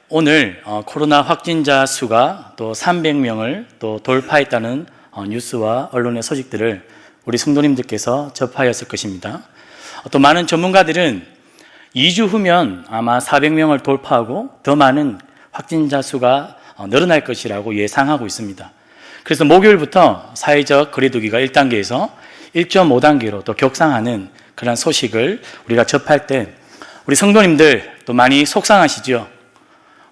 오늘 코로나 확진자 수가 또 300명을 또 돌파했다는 뉴스와 언론의 소식들을 우리 성도님들께서 접하였을 것입니다. 또 많은 전문가들은 2주 후면 아마 400명을 돌파하고 더 많은 확진자 수가 늘어날 것이라고 예상하고 있습니다. 그래서 목요일부터 사회적 거리두기가 1단계에서 1.5단계로 또 격상하는 그런 소식을 우리가 접할 때 우리 성도님들 또 많이 속상하시죠?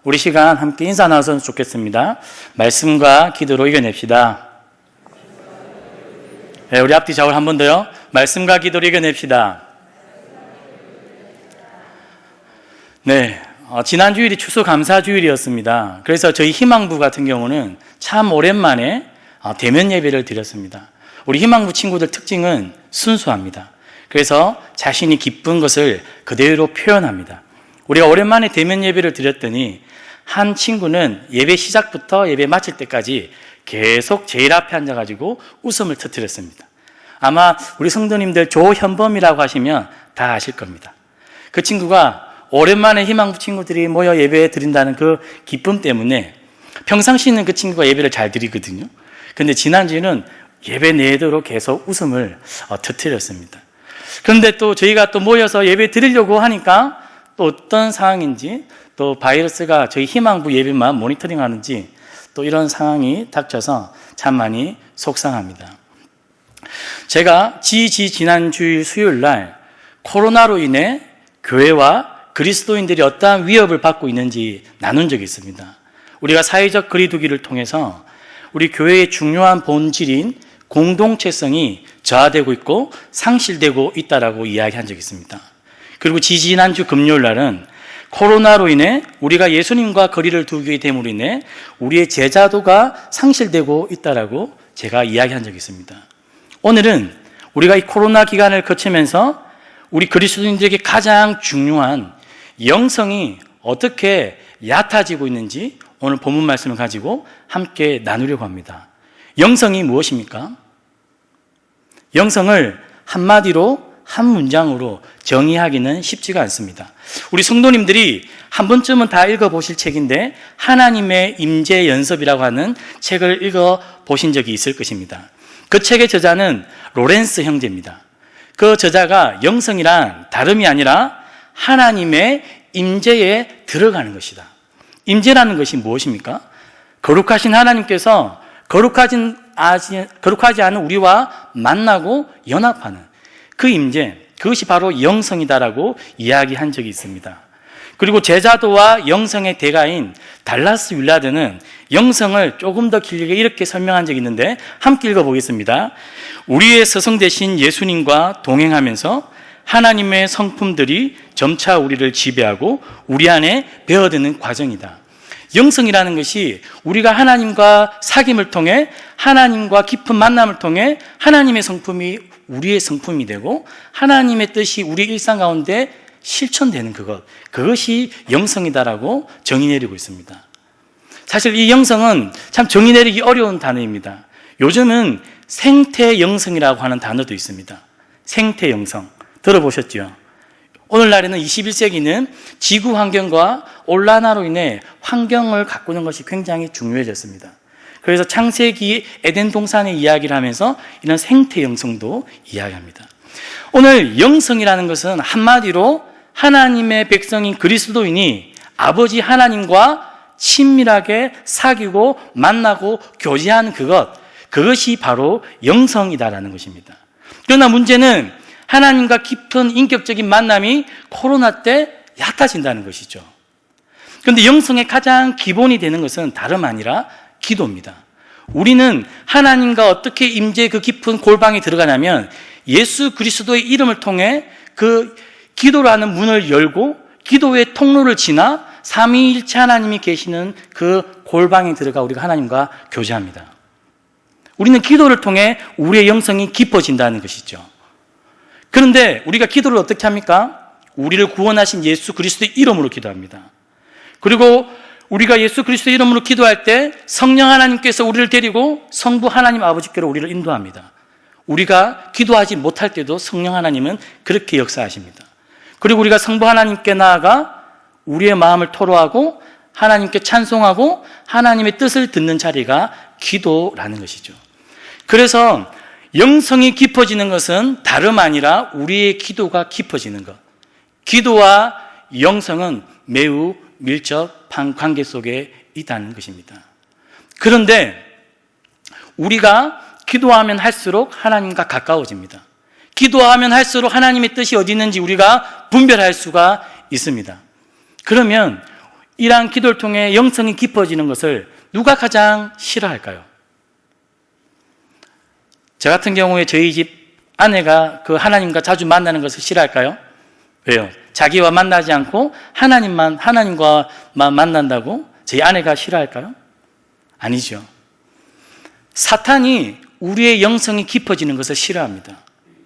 우리 시간 함께 인사 나눠서 좋겠습니다. 말씀과 기도로 이겨냅시다. 네, 우리 앞뒤 좌우를 한 번 더요. 말씀과 기도로 이겨냅시다. 네, 지난 주일이 추수감사주일이었습니다. 그래서 저희 희망부 같은 경우는 참 오랜만에 대면 예배를 드렸습니다. 우리 희망부 친구들 특징은 순수합니다. 그래서 자신이 기쁜 것을 그대로 표현합니다. 우리가 오랜만에 대면 예배를 드렸더니 한 친구는 예배 시작부터 예배 마칠 때까지 계속 제일 앞에 앉아가지고 웃음을 터뜨렸습니다. 아마 우리 성도님들 조현범이라고 하시면 다 아실 겁니다. 그 친구가 오랜만에 희망부 친구들이 모여 예배 드린다는 그 기쁨 때문에 평상시에는 그 친구가 예배를 잘 드리거든요. 근데 지난주에는 예배 내도록 계속 웃음을 터뜨렸습니다. 그런데 또 저희가 또 모여서 예배 드리려고 하니까 또 어떤 상황인지 또 바이러스가 저희 희망부 예배만 모니터링 하는지 또 이런 상황이 닥쳐서 참 많이 속상합니다. 제가 지난 주일 수요일 날 코로나로 인해 교회와 그리스도인들이 어떠한 위협을 받고 있는지 나눈 적이 있습니다. 우리가 사회적 거리두기를 통해서 우리 교회의 중요한 본질인 공동체성이 저하되고 있고 상실되고 있다라고 이야기한 적이 있습니다. 그리고 지난주 금요일 날은 코로나로 인해 우리가 예수님과 거리를 두게 됨으로 인해 우리의 제자도가 상실되고 있다라고 제가 이야기한 적이 있습니다. 오늘은 우리가 이 코로나 기간을 거치면서 우리 그리스도인들에게 가장 중요한 영성이 어떻게 얕아지고 있는지 오늘 본문 말씀을 가지고 함께 나누려고 합니다. 영성이 무엇입니까? 영성을 한마디로 한 문장으로 정의하기는 쉽지가 않습니다. 우리 성도님들이 한 번쯤은 다 읽어보실 책인데 하나님의 임재 연습이라고 하는 책을 읽어보신 적이 있을 것입니다. 그 책의 저자는 로렌스 형제입니다. 그 저자가 영성이란 다름이 아니라 하나님의 임재에 들어가는 것이다. 임재라는 것이 무엇입니까? 거룩하신 하나님께서 거룩하지 않은 우리와 만나고 연합하는 그 임재, 그것이 바로 영성이다라고 이야기한 적이 있습니다. 그리고 제자도와 영성의 대가인 달라스 윌라드는 영성을 조금 더 길게 이렇게 설명한 적이 있는데 함께 읽어보겠습니다. 우리의 스승 되신 예수님과 동행하면서 하나님의 성품들이 점차 우리를 지배하고 우리 안에 배어드는 과정이다. 영성이라는 것이 우리가 하나님과 사귐을 통해 하나님과 깊은 만남을 통해 하나님의 성품이 우리의 성품이 되고 하나님의 뜻이 우리 일상 가운데 실천되는 그것이 영성이다라고 정의 내리고 있습니다. 사실 이 영성은 참 정의 내리기 어려운 단어입니다. 요즘은 생태 영성이라고 하는 단어도 있습니다. 생태 영성 들어보셨죠? 오늘날에는 21세기는 지구 환경과 온난화로 인해 환경을 가꾸는 것이 굉장히 중요해졌습니다. 그래서 창세기 에덴 동산의 이야기를 하면서 이런 생태 영성도 이야기합니다. 오늘 영성이라는 것은 한마디로 하나님의 백성인 그리스도인이 아버지 하나님과 친밀하게 사귀고 만나고 교제하는 그것이 바로 영성이다라는 것입니다. 그러나 문제는 하나님과 깊은 인격적인 만남이 코로나 때 얕아진다는 것이죠. 그런데 영성의 가장 기본이 되는 것은 다름 아니라 기도입니다. 우리는 하나님과 어떻게 임재 그 깊은 골방에 들어가냐면 예수 그리스도의 이름을 통해 그 기도라는 문을 열고 기도의 통로를 지나 삼위일체 하나님이 계시는 그 골방에 들어가 우리가 하나님과 교제합니다. 우리는 기도를 통해 우리의 영성이 깊어진다는 것이죠. 그런데 우리가 기도를 어떻게 합니까? 우리를 구원하신 예수 그리스도의 이름으로 기도합니다. 그리고 우리가 예수 그리스도의 이름으로 기도할 때 성령 하나님께서 우리를 데리고 성부 하나님 아버지께로 우리를 인도합니다. 우리가 기도하지 못할 때도 성령 하나님은 그렇게 역사하십니다. 그리고 우리가 성부 하나님께 나아가 우리의 마음을 토로하고 하나님께 찬송하고 하나님의 뜻을 듣는 자리가 기도라는 것이죠. 그래서 영성이 깊어지는 것은 다름 아니라 우리의 기도가 깊어지는 것. 기도와 영성은 매우 밀접한 관계 속에 있다는 것입니다. 그런데 우리가 기도하면 할수록 하나님과 가까워집니다. 기도하면 할수록 하나님의 뜻이 어디 있는지 우리가 분별할 수가 있습니다. 그러면 이러한 기도를 통해 영성이 깊어지는 것을 누가 가장 싫어할까요? 저 같은 경우에 저희 집 아내가 그 하나님과 자주 만나는 것을 싫어할까요? 왜요? 자기와 만나지 않고 하나님과만 만난다고 저희 아내가 싫어할까요? 아니죠. 사탄이 우리의 영성이 깊어지는 것을 싫어합니다.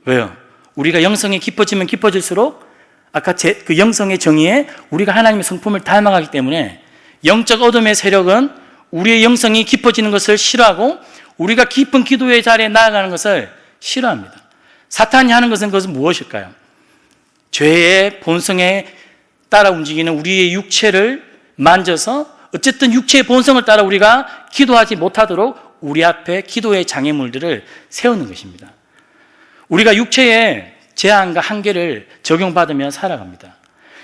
왜요? 우리가 영성이 깊어지면 깊어질수록 아까 그 영성의 정의에 우리가 하나님의 성품을 닮아가기 때문에 영적 어둠의 세력은 우리의 영성이 깊어지는 것을 싫어하고 우리가 깊은 기도의 자리에 나아가는 것을 싫어합니다. 사탄이 하는 것은 그것은 무엇일까요? 죄의 본성에 따라 움직이는 우리의 육체를 만져서 어쨌든 육체의 본성을 따라 우리가 기도하지 못하도록 우리 앞에 기도의 장애물들을 세우는 것입니다. 우리가 육체의 제한과 한계를 적용받으며 살아갑니다.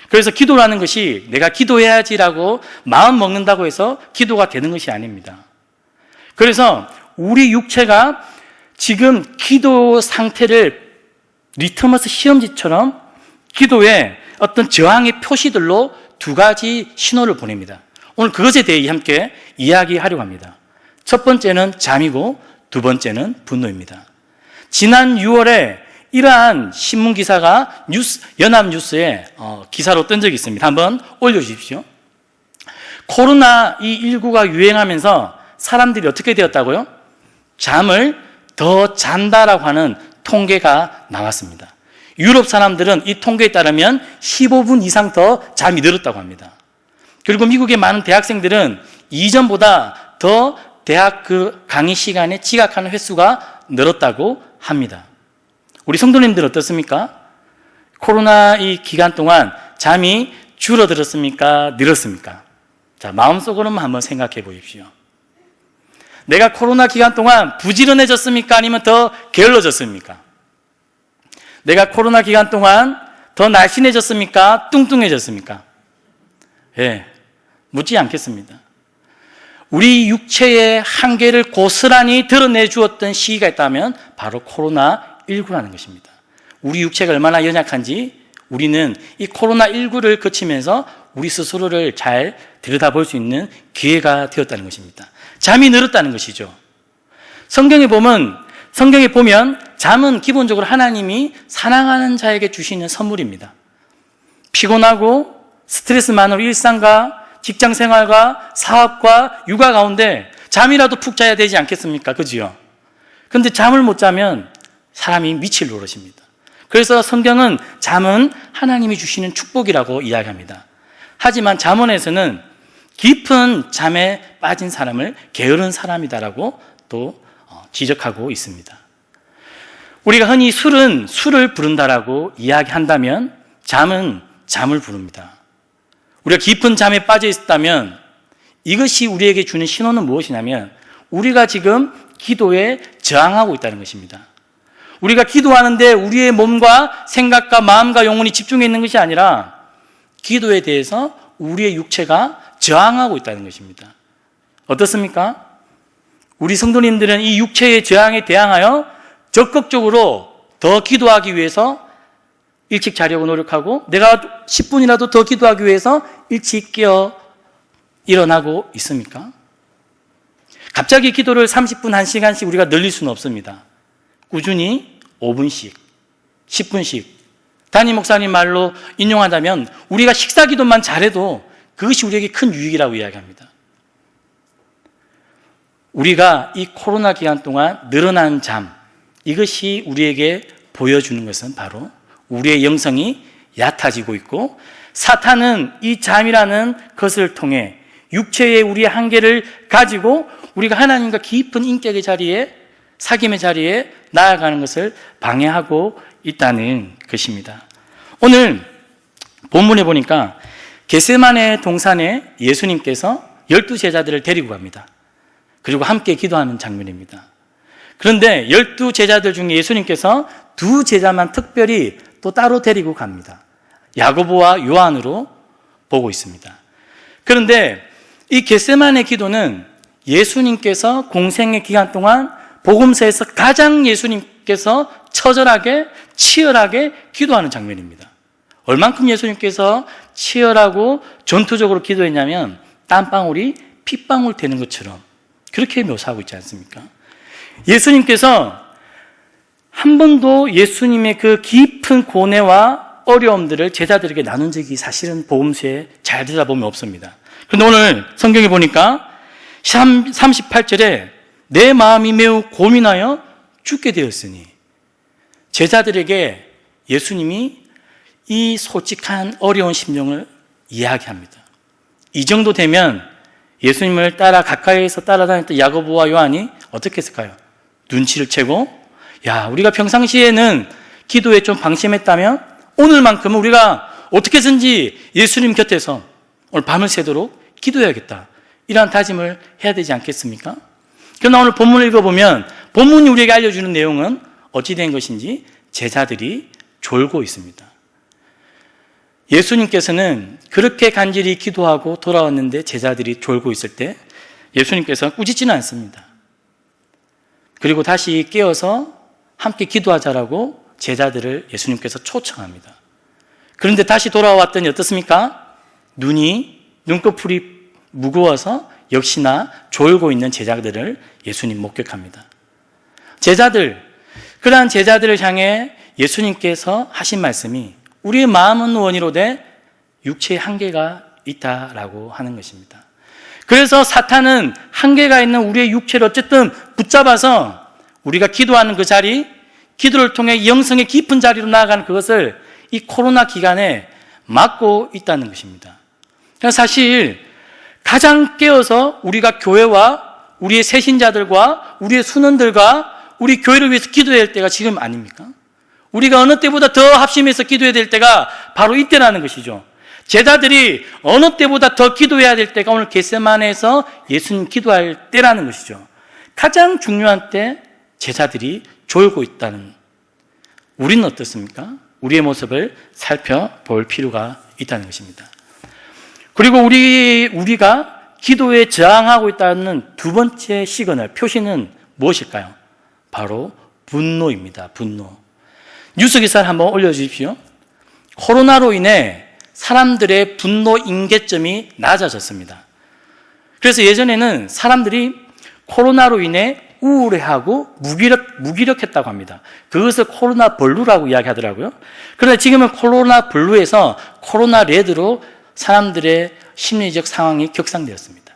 그래서 기도라는 것이 내가 기도해야지라고 마음 먹는다고 해서 기도가 되는 것이 아닙니다. 그래서 우리 육체가 지금 기도 상태를 리트머스 시험지처럼 기도에 어떤 저항의 표시들로 두 가지 신호를 보냅니다. 오늘 그것에 대해 함께 이야기하려고 합니다. 첫 번째는 잠이고 두 번째는 분노입니다. 지난 6월에 이러한 신문 기사가 연합뉴스에 기사로 뜬 적이 있습니다. 한번 올려주십시오. 코로나19가 유행하면서 사람들이 어떻게 되었다고요? 잠을 더 잔다라고 하는 통계가 나왔습니다. 유럽 사람들은 이 통계에 따르면 15분 이상 더 잠이 늘었다고 합니다. 그리고 미국의 많은 대학생들은 이전보다 더 대학 그 강의 시간에 지각하는 횟수가 늘었다고 합니다. 우리 성도님들 어떻습니까? 코로나 이 기간 동안 잠이 줄어들었습니까? 늘었습니까? 자, 마음속으로만 한번 생각해 보십시오. 내가 코로나 기간 동안 부지런해졌습니까? 아니면 더 게을러졌습니까? 내가 코로나 기간 동안 더 날씬해졌습니까? 뚱뚱해졌습니까? 예, 묻지 않겠습니다. 우리 육체의 한계를 고스란히 드러내 주었던 시기가 있다면 바로 코로나19라는 것입니다. 우리 육체가 얼마나 연약한지 우리는 이 코로나19를 거치면서 우리 스스로를 잘 들여다볼 수 있는 기회가 되었다는 것입니다. 잠이 늘었다는 것이죠. 성경에 보면 잠은 기본적으로 하나님이 사랑하는 자에게 주시는 선물입니다. 피곤하고 스트레스 많은 일상과 직장 생활과 사업과 육아 가운데 잠이라도 푹 자야 되지 않겠습니까? 그지요? 그런데 잠을 못 자면 사람이 미칠 노릇입니다. 그래서 성경은 잠은 하나님이 주시는 축복이라고 이야기합니다. 하지만 잠언에서는 깊은 잠에 빠진 사람을 게으른 사람이다라고 또 지적하고 있습니다. 우리가 흔히 술은 술을 부른다라고 이야기한다면 잠은 잠을 부릅니다. 우리가 깊은 잠에 빠져 있었다면 이것이 우리에게 주는 신호는 무엇이냐면 우리가 지금 기도에 저항하고 있다는 것입니다. 우리가 기도하는데 우리의 몸과 생각과 마음과 영혼이 집중해 있는 것이 아니라 기도에 대해서 우리의 육체가 저항하고 있다는 것입니다. 어떻습니까? 우리 성도님들은 이 육체의 저항에 대항하여 적극적으로 더 기도하기 위해서 일찍 자려고 노력하고 내가 10분이라도 더 기도하기 위해서 일찍 깨어 일어나고 있습니까? 갑자기 기도를 30분, 1시간씩 우리가 늘릴 수는 없습니다. 꾸준히 5분씩, 10분씩 담임 목사님 말로 인용한다면 우리가 식사 기도만 잘해도 그것이 우리에게 큰 유익이라고 이야기합니다. 우리가 이 코로나 기간 동안 늘어난 잠, 이것이 우리에게 보여주는 것은 바로 우리의 영성이 얕아지고 있고 사탄은 이 잠이라는 것을 통해 육체의 우리의 한계를 가지고 우리가 하나님과 깊은 인격의 자리에 사귐의 자리에 나아가는 것을 방해하고 있다는 것입니다. 오늘 본문에 보니까 겟세마네 동산에 예수님께서 12제자들을 데리고 갑니다. 그리고 함께 기도하는 장면입니다. 그런데 12제자들 중에 예수님께서 2제자만 특별히 또 따로 데리고 갑니다. 야고보와 요한으로 보고 있습니다. 그런데 이 겟세마네 기도는 예수님께서 공생의 기간 동안 복음서에서 가장 예수님께서 처절하게 치열하게 기도하는 장면입니다. 얼만큼 예수님께서 치열하고 전투적으로 기도했냐면 땀방울이 핏방울 되는 것처럼 그렇게 묘사하고 있지 않습니까? 예수님께서 한 번도 예수님의 그 깊은 고뇌와 어려움들을 제자들에게 나눈 적이 사실은 복음서에 잘 들여다보면 없습니다. 그런데 오늘 성경에 보니까 38절에 내 마음이 매우 고민하여 죽게 되었으니 제자들에게 예수님이 이 솔직한 어려운 심령을 이야기합니다. 이 정도 되면 예수님을 가까이에서 따라다녔던 야고보와 요한이 어떻게 했을까요? 눈치를 채고 야, 우리가 평상시에는 기도에 좀 방심했다면 오늘만큼은 우리가 어떻게 해서든지 예수님 곁에서 오늘 밤을 새도록 기도해야겠다. 이러한 다짐을 해야 되지 않겠습니까? 그러나 오늘 본문을 읽어보면 본문이 우리에게 알려주는 내용은 어찌 된 것인지 제자들이 졸고 있습니다. 예수님께서는 그렇게 간절히 기도하고 돌아왔는데 제자들이 졸고 있을 때 예수님께서 꾸짖지는 않습니다. 그리고 다시 깨어서 함께 기도하자라고 제자들을 예수님께서 초청합니다. 그런데 다시 돌아왔더니 어떻습니까? 눈꺼풀이 무거워서 역시나 졸고 있는 제자들을 예수님 목격합니다. 그러한 제자들을 향해 예수님께서 하신 말씀이 우리의 마음은 원이로되 육체의 한계가 있다라고 하는 것입니다. 그래서 사탄은 한계가 있는 우리의 육체를 어쨌든 붙잡아서 우리가 기도하는 그 자리, 기도를 통해 영성의 깊은 자리로 나아가는 그것을 이 코로나 기간에 막고 있다는 것입니다. 그래서 사실 가장 깨어서 우리가 교회와 우리의 새신자들과 우리의 순원들과 우리 교회를 위해서 기도해야 할 때가 지금 아닙니까? 우리가 어느 때보다 더 합심해서 기도해야 될 때가 바로 이때라는 것이죠. 제자들이 어느 때보다 더 기도해야 될 때가 오늘 겟세마네에서 예수님 기도할 때라는 것이죠. 가장 중요한 때 제자들이 졸고 있다는, 우리는 어떻습니까? 우리의 모습을 살펴볼 필요가 있다는 것입니다. 그리고 우리가 기도에 저항하고 있다는 두 번째 시그널, 표시는 무엇일까요? 바로 분노입니다. 분노. 뉴스 기사를 한번 올려주십시오. 코로나로 인해 사람들의 분노 임계점이 낮아졌습니다. 그래서 예전에는 사람들이 코로나로 인해 우울해하고 무기력했다고 합니다. 그것을 코로나 블루라고 이야기하더라고요. 그런데 지금은 코로나 블루에서 코로나 레드로 사람들의 심리적 상황이 격상되었습니다.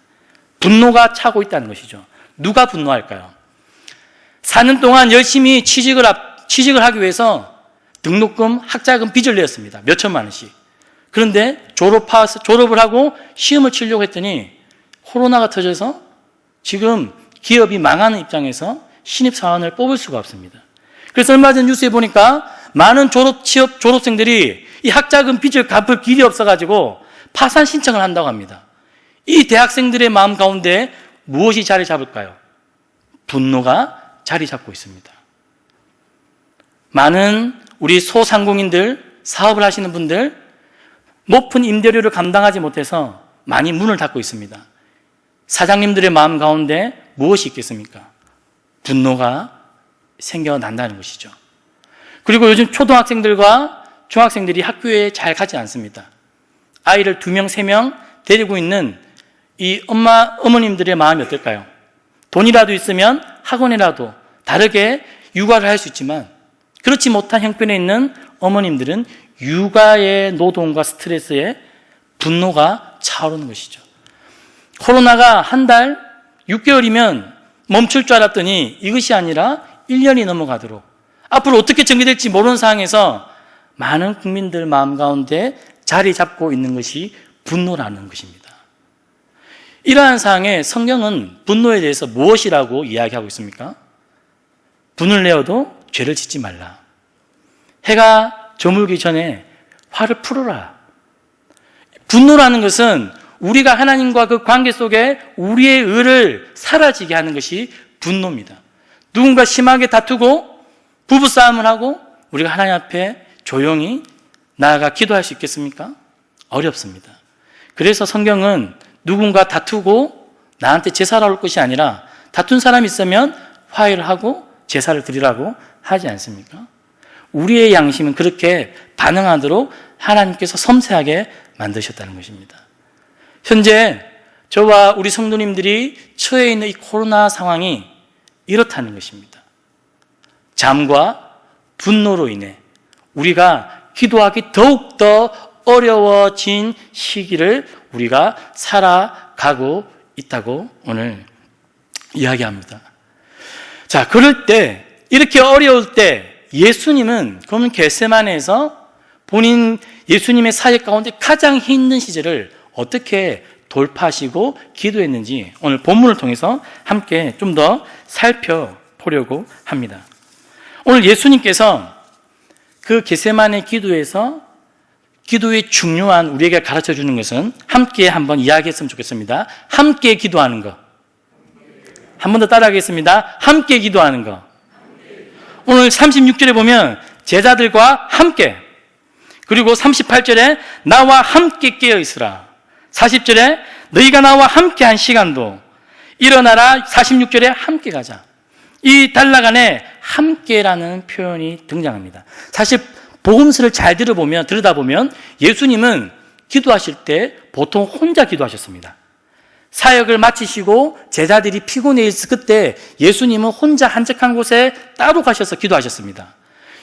분노가 차고 있다는 것이죠. 누가 분노할까요? 4년 동안 열심히 취직을 하기 위해서 등록금, 학자금 빚을 냈습니다. 몇 천만 원씩. 그런데 졸업을 하고 시험을 치려고 했더니 코로나가 터져서 지금 기업이 망하는 입장에서 신입사원을 뽑을 수가 없습니다. 그래서 얼마 전 뉴스에 보니까 많은 졸업생들이 이 학자금 빚을 갚을 길이 없어가지고 파산 신청을 한다고 합니다. 이 대학생들의 마음 가운데 무엇이 자리 잡을까요? 분노가 자리 잡고 있습니다. 많은 우리 소상공인들, 사업을 하시는 분들, 높은 임대료를 감당하지 못해서 많이 문을 닫고 있습니다. 사장님들의 마음 가운데 무엇이 있겠습니까? 분노가 생겨난다는 것이죠. 그리고 요즘 초등학생들과 중학생들이 학교에 잘 가지 않습니다. 아이를 2명, 3명 데리고 있는 이 어머님들의 마음이 어떨까요? 돈이라도 있으면 학원이라도 다르게 육아를 할 수 있지만 그렇지 못한 형편에 있는 어머님들은 육아의 노동과 스트레스에 분노가 차오르는 것이죠. 코로나가 한 달, 6개월이면 멈출 줄 알았더니 이것이 아니라 1년이 넘어가도록 앞으로 어떻게 전개될지 모르는 상황에서 많은 국민들 마음 가운데 자리 잡고 있는 것이 분노라는 것입니다. 이러한 상황에 성경은 분노에 대해서 무엇이라고 이야기하고 있습니까? 분을 내어도 죄를 짓지 말라. 해가 저물기 전에 화를 풀어라. 분노라는 것은 우리가 하나님과 그 관계 속에 우리의 의를 사라지게 하는 것이 분노입니다. 누군가 심하게 다투고 부부싸움을 하고 우리가 하나님 앞에 조용히 나아가 기도할 수 있겠습니까? 어렵습니다. 그래서 성경은 누군가 다투고 나한테 제사를 올 것이 아니라 다툰 사람이 있으면 화해를 하고 제사를 드리라고 하지 않습니까? 우리의 양심은 그렇게 반응하도록 하나님께서 섬세하게 만드셨다는 것입니다. 현재 저와 우리 성도님들이 처해 있는 이 코로나 상황이 이렇다는 것입니다. 잠과 분노로 인해 우리가 기도하기 더욱더 어려워진 시기를 우리가 살아가고 있다고 오늘 이야기합니다. 자, 그럴 때, 이렇게 어려울 때 예수님은 그러면 겟세마네에서 본인 예수님의 사역 가운데 가장 힘든 시절을 어떻게 돌파하시고 기도했는지 오늘 본문을 통해서 함께 좀 더 살펴보려고 합니다. 오늘 예수님께서 그 겟세마네 기도에서 기도의 중요한 우리에게 가르쳐 주는 것은 함께 한번 이야기했으면 좋겠습니다. 함께 기도하는 것. 한 번 더 따라하겠습니다. 함께 기도하는 것. 오늘 36절에 보면 제자들과 함께, 그리고 38절에 나와 함께 깨어 있으라. 40절에 너희가 나와 함께 한 시간도 일어나라. 46절에 함께 가자. 이 단락 안에 함께라는 표현이 등장합니다. 사실 복음서를 잘 들여다보면 예수님은 기도하실 때 보통 혼자 기도하셨습니다. 사역을 마치시고 제자들이 피곤해 있을 그때 예수님은 혼자 한적한 곳에 따로 가셔서 기도하셨습니다.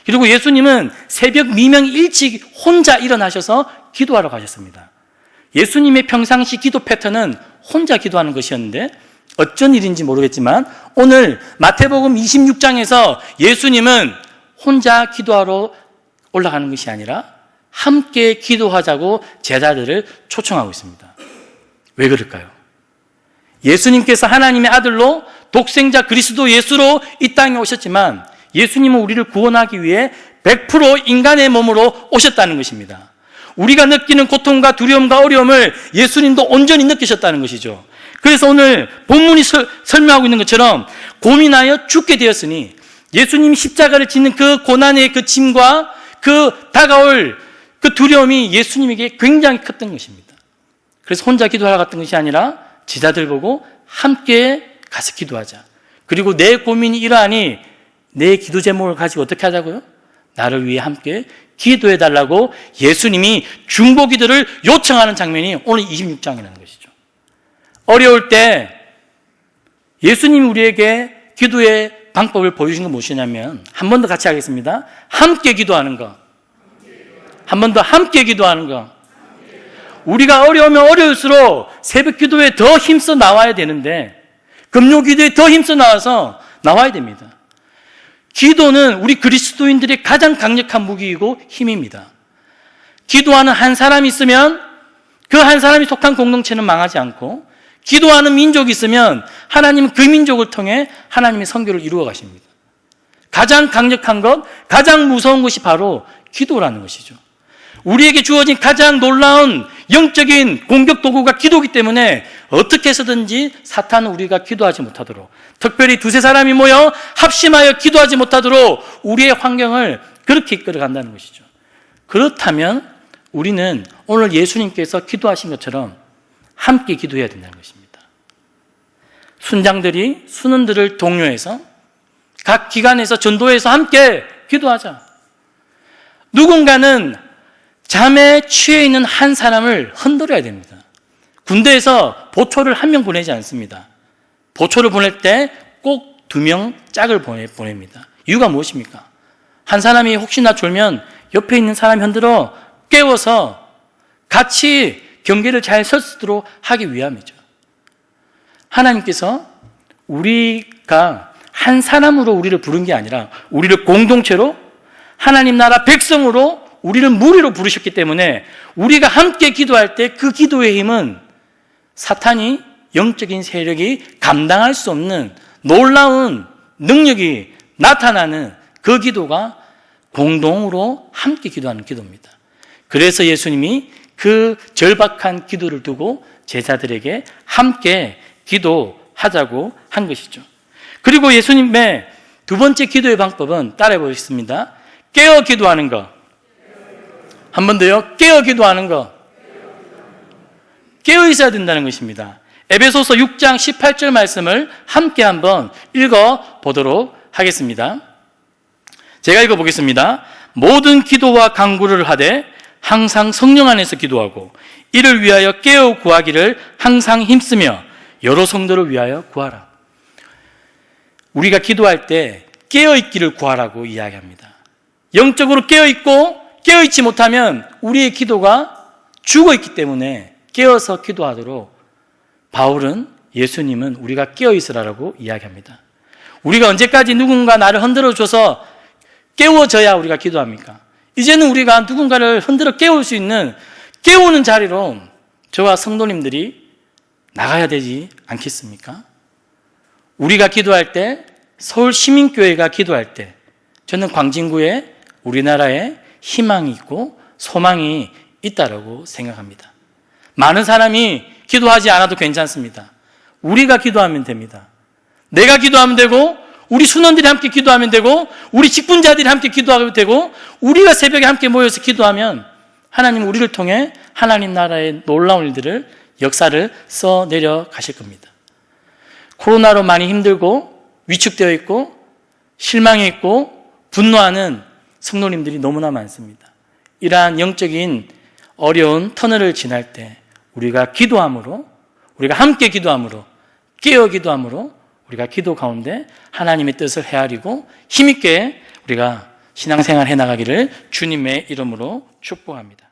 그리고 예수님은 새벽 미명 일찍 혼자 일어나셔서 기도하러 가셨습니다. 예수님의 평상시 기도 패턴은 혼자 기도하는 것이었는데 어쩐 일인지 모르겠지만 오늘 마태복음 26장에서 예수님은 혼자 기도하러 올라가는 것이 아니라 함께 기도하자고 제자들을 초청하고 있습니다. 왜 그럴까요? 예수님께서 하나님의 아들로 독생자 그리스도 예수로 이 땅에 오셨지만 예수님은 우리를 구원하기 위해 100% 인간의 몸으로 오셨다는 것입니다. 우리가 느끼는 고통과 두려움과 어려움을 예수님도 온전히 느끼셨다는 것이죠. 그래서 오늘 본문이 설명하고 있는 것처럼 고민하여 죽게 되었으니 예수님이 십자가를 짓는 그 고난의 그 짐과 그 다가올 그 두려움이 예수님에게 굉장히 컸던 것입니다. 그래서 혼자 기도하러 갔던 것이 아니라 제자들 보고 함께 가서 기도하자. 그리고 내 고민이 이러하니 내 기도 제목을 가지고 어떻게 하자고요? 나를 위해 함께 기도해달라고 예수님이 중보 기도를 요청하는 장면이 오늘 26장이라는 것이죠. 어려울 때 예수님이 우리에게 기도의 방법을 보여주신 건 무엇이냐면 한 번 더 같이 하겠습니다. 함께 기도하는 것. 한 번 더 함께 기도하는 것. 우리가 어려우면 어려울수록 새벽 기도에 더 힘써 나와야 되는데 금요 기도에 더 힘써 나와야 됩니다. 기도는 우리 그리스도인들의 가장 강력한 무기이고 힘입니다. 기도하는 한 사람이 있으면 그 한 사람이 속한 공동체는 망하지 않고 기도하는 민족이 있으면 하나님은 그 민족을 통해 하나님의 선교를 이루어 가십니다. 가장 강력한 것, 가장 무서운 것이 바로 기도라는 것이죠. 우리에게 주어진 가장 놀라운 영적인 공격 도구가 기도이기 때문에 어떻게 해서든지 사탄은 우리가 기도하지 못하도록, 특별히 두세 사람이 모여 합심하여 기도하지 못하도록 우리의 환경을 그렇게 이끌어간다는 것이죠. 그렇다면 우리는 오늘 예수님께서 기도하신 것처럼 함께 기도해야 된다는 것입니다. 순장들이 순원들을 독려해서 각 기관에서 전도해서 함께 기도하자. 누군가는 잠에 취해 있는 한 사람을 흔들어야 됩니다. 군대에서 보초를 한 명 보내지 않습니다. 보초를 보낼 때 꼭 2명 짝을 보냅니다. 이유가 무엇입니까? 한 사람이 혹시나 졸면 옆에 있는 사람이 흔들어 깨워서 같이 경계를 잘 설 수 있도록 하기 위함이죠. 하나님께서 우리가 한 사람으로 우리를 부른 게 아니라 우리를 공동체로 하나님 나라 백성으로 우리를 무리로 부르셨기 때문에 우리가 함께 기도할 때 그 기도의 힘은 사탄이 영적인 세력이 감당할 수 없는 놀라운 능력이 나타나는 그 기도가 공동으로 함께 기도하는 기도입니다. 그래서 예수님이 그 절박한 기도를 두고 제자들에게 함께 기도하자고 한 것이죠. 그리고 예수님의 두 번째 기도의 방법은 따라해 보겠습니다. 깨어 기도하는 것. 한 번 더요. 깨어 기도하는 것. 깨어 있어야 된다는 것입니다. 에베소서 6장 18절 말씀을 함께 한번 읽어 보도록 하겠습니다. 제가 읽어 보겠습니다. 모든 기도와 간구를 하되 항상 성령 안에서 기도하고 이를 위하여 깨어 구하기를 항상 힘쓰며 여러 성도를 위하여 구하라. 우리가 기도할 때 깨어있기를 구하라고 이야기합니다. 영적으로 깨어있고 깨어있지 못하면 우리의 기도가 죽어있기 때문에 깨어서 기도하도록 바울은, 예수님은 우리가 깨어있으라고 이야기합니다. 우리가 언제까지 누군가 나를 흔들어줘서 깨워져야 우리가 기도합니까? 이제는 우리가 누군가를 흔들어 깨울 수 있는 깨우는 자리로 저와 성도님들이 나가야 되지 않겠습니까? 우리가 기도할 때, 서울 시민교회가 기도할 때 저는 광진구에 우리나라에 희망이 있고 소망이 있다고 생각합니다. 많은 사람이 기도하지 않아도 괜찮습니다. 우리가 기도하면 됩니다. 내가 기도하면 되고, 우리 순원들이 함께 기도하면 되고, 우리 직분자들이 함께 기도하면 되고, 우리가 새벽에 함께 모여서 기도하면 하나님 우리를 통해 하나님 나라의 놀라운 일들을, 역사를 써내려 가실 겁니다. 코로나로 많이 힘들고 위축되어 있고 실망해 있고 분노하는 성도님들이 너무나 많습니다. 이러한 영적인 어려운 터널을 지날 때 우리가 기도함으로, 우리가 함께 기도함으로, 깨어 기도함으로 우리가 기도 가운데 하나님의 뜻을 헤아리고 힘있게 우리가 신앙생활 해나가기를 주님의 이름으로 축복합니다.